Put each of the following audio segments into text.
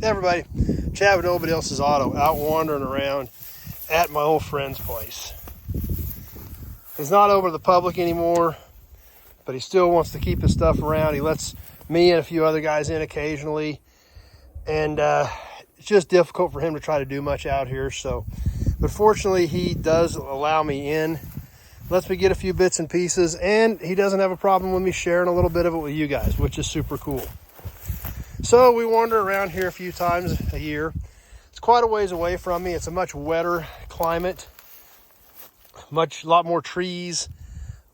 Everybody, Chad with Nobody Else's Auto, out wandering around at my old friend's place. He's not open to the public anymore, but he still wants to keep his stuff around. He lets me and a few other guys in occasionally, and it's just difficult for him to try to do much out here. So, but fortunately, he does allow me in, lets me get a few bits and pieces, and he doesn't have a problem with me sharing a little bit of it with you guys, which is super cool. So we wander around here a few times a year. It's quite a ways away from me. It's a much wetter climate, a lot more trees,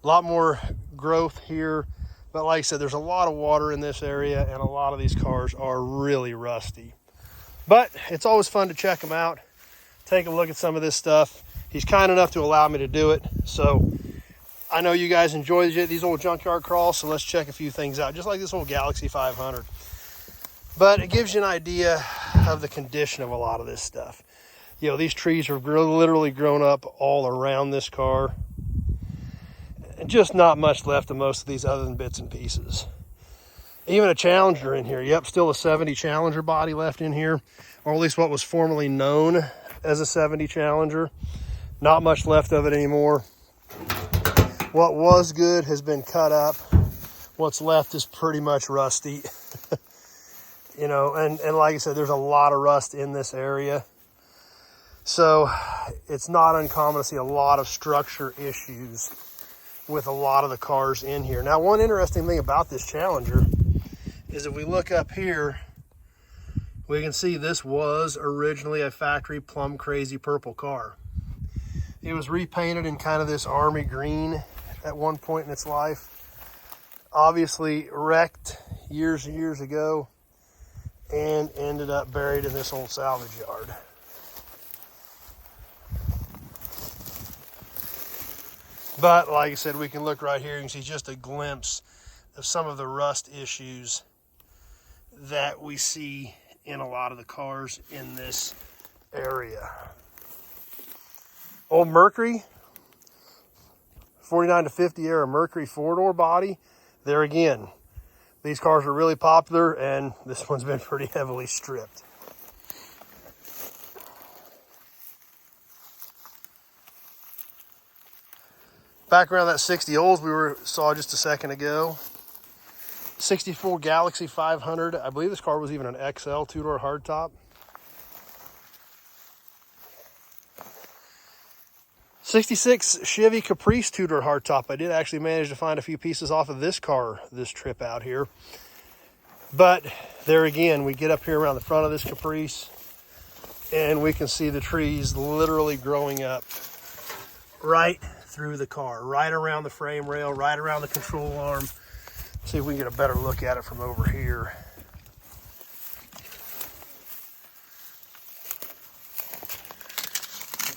a lot more growth here. But like I said, there's a lot of water in this area, and a lot of these cars are really rusty. But it's always fun to check them out, take a look at some of this stuff. He's kind enough to allow me to do it. So I know you guys enjoy these old junkyard crawls, so let's check a few things out, just like this old Galaxy 500. But it gives you an idea of the condition of a lot of this stuff. You know, these trees have literally grown up all around this car. And just not much left of most of these other than bits and pieces. Even a Challenger in here. Yep, still a 70 Challenger body left in here. Or at least what was formerly known as a 70 Challenger. Not much left of it anymore. What was good has been cut up. What's left is pretty much rusty. You know, and like I said, there's a lot of rust in this area. So it's not uncommon to see a lot of structure issues with a lot of the cars in here. Now, one interesting thing about this Challenger is if we look up here, we can see this was originally a factory plum crazy purple car. It was repainted in kind of this army green at one point in its life. Obviously wrecked years and years ago, and ended up buried in this old salvage yard. But like I said, we can look right here and see just a glimpse of some of the rust issues that we see in a lot of the cars in this area. Old Mercury, 49 to 50 era Mercury 4-door body. There again, these cars are really popular, and this one's been pretty heavily stripped. Back around that 60 Olds we saw just a second ago. 64 Galaxy 500. I believe this car was even an XL 2-door hardtop. 66 Chevy Caprice 2-door hardtop. I did actually manage to find a few pieces off of this car this trip out here. But there again, we get up here around the front of this Caprice, and we can see the trees literally growing up right through the car, right around the frame rail, right around the control arm. See if we can get a better look at it from over here.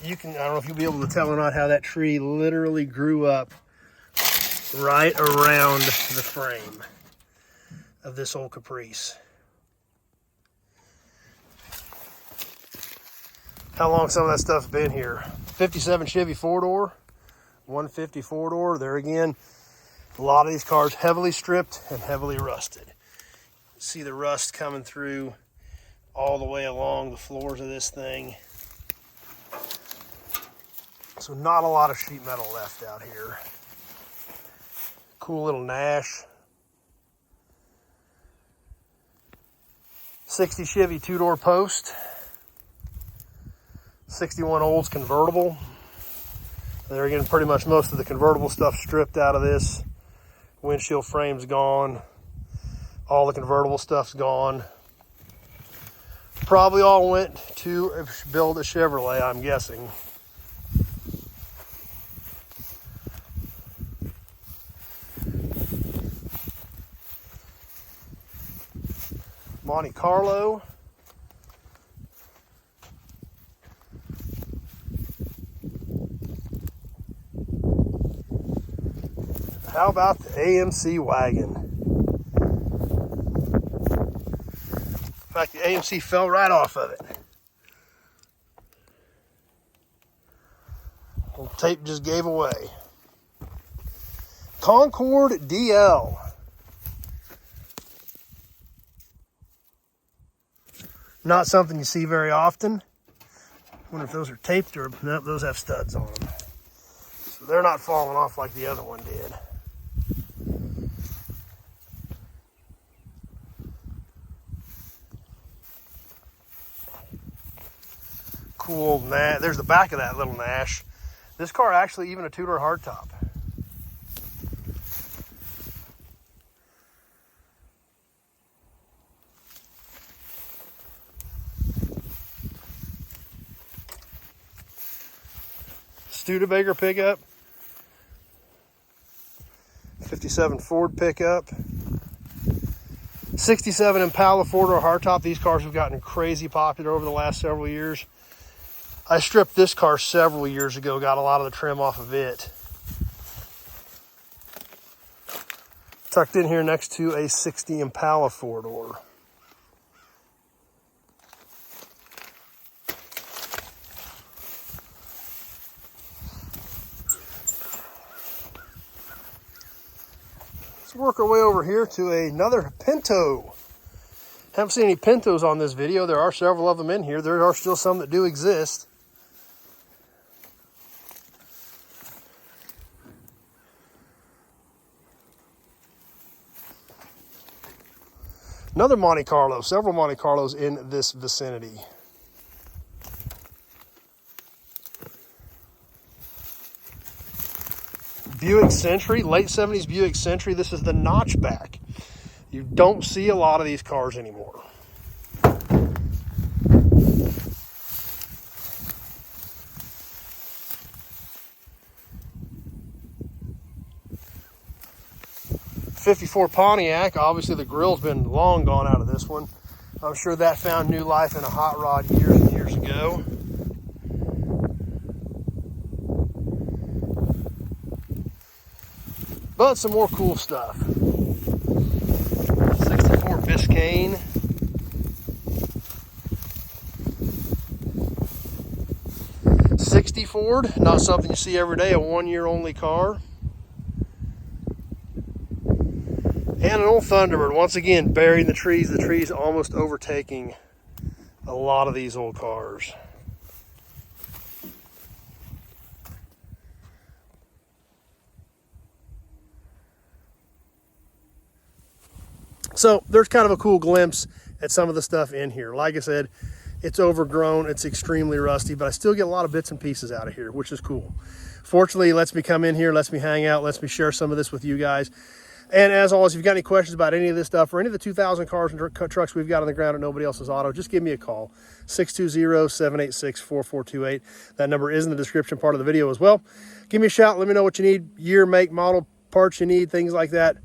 I don't know if you'll be able to tell or not how that tree literally grew up right around the frame of this old Caprice. How long some of that stuff's been here. 57 Chevy 4-door, 150 4-door. There again, a lot of these cars heavily stripped and heavily rusted. See the rust coming through all the way along the floors of this thing. So not a lot of sheet metal left out here. Cool little Nash. 60 Chevy 2-door Post. 61 Olds convertible. There again, pretty much most of the convertible stuff stripped out of this. Windshield frame's gone. All the convertible stuff's gone. Probably all went to build a Chevrolet, I'm guessing. Monte Carlo. How about the AMC wagon? In fact, the AMC fell right off of it. The tape just gave away. Concord DL. Not something you see very often. I wonder if those are taped or nope, those have studs on them. So they're not falling off like the other one did. Cool old Nash. There's the back of that little Nash. This car actually even a two-door hardtop. Studebaker pickup, 57 Ford pickup, 67 Impala four-door hardtop. These cars have gotten crazy popular over the last several years. I stripped this car several years ago, got a lot of the trim off of it. Tucked in here next to a 60 Impala four-door. Let's work our way over here to another Pinto. Haven't seen any Pintos on this video. There are several of them in here. There are still some that do exist. Another Monte Carlo, several Monte Carlos in this vicinity. Buick Century, late 70s Buick Century. This is the notchback. You don't see a lot of these cars anymore. '54 Pontiac. Obviously the grill's been long gone out of this one. I'm sure that found new life in a hot rod years and years ago. But some more cool stuff. 64 Biscayne. '60 Ford, not something you see every day, a one-year-only car. And an old Thunderbird, once again, burying the trees almost overtaking a lot of these old cars. So there's kind of a cool glimpse at some of the stuff in here. Like I said, it's overgrown, it's extremely rusty, but I still get a lot of bits and pieces out of here, which is cool. Fortunately, it lets me come in here, lets me hang out, lets me share some of this with you guys. And as always, if you've got any questions about any of this stuff or any of the 2,000 cars and trucks we've got on the ground at Nobody Else's Auto, just give me a call, 620-786-4428. That number is in the description part of the video as well. Give me a shout, let me know what you need, year, make, model, parts you need, things like that.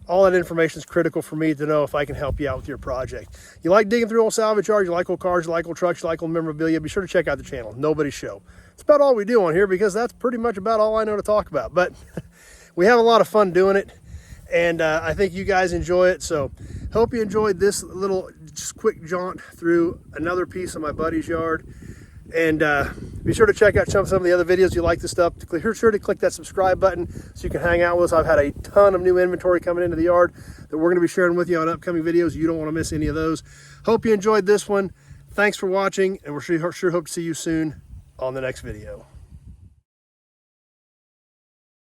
All that information is critical for me to know if I can help you out with your project. You like digging through old salvage yards, you like old cars, you like old trucks, you like old memorabilia, be sure to check out the channel, Nobody's Show. It's about all we do on here because that's pretty much about all I know to talk about. But we have a lot of fun doing it, and I think you guys enjoy it. So hope you enjoyed this little just quick jaunt through another piece of my buddy's yard. And be sure to check out some of the other videos you like this stuff. Be sure to click that subscribe button so you can hang out with us. I've had a ton of new inventory coming into the yard that we're going to be sharing with you on upcoming videos. You don't want to miss any of those. Hope you enjoyed this one. Thanks for watching, and we're sure hope to see you soon on the next video.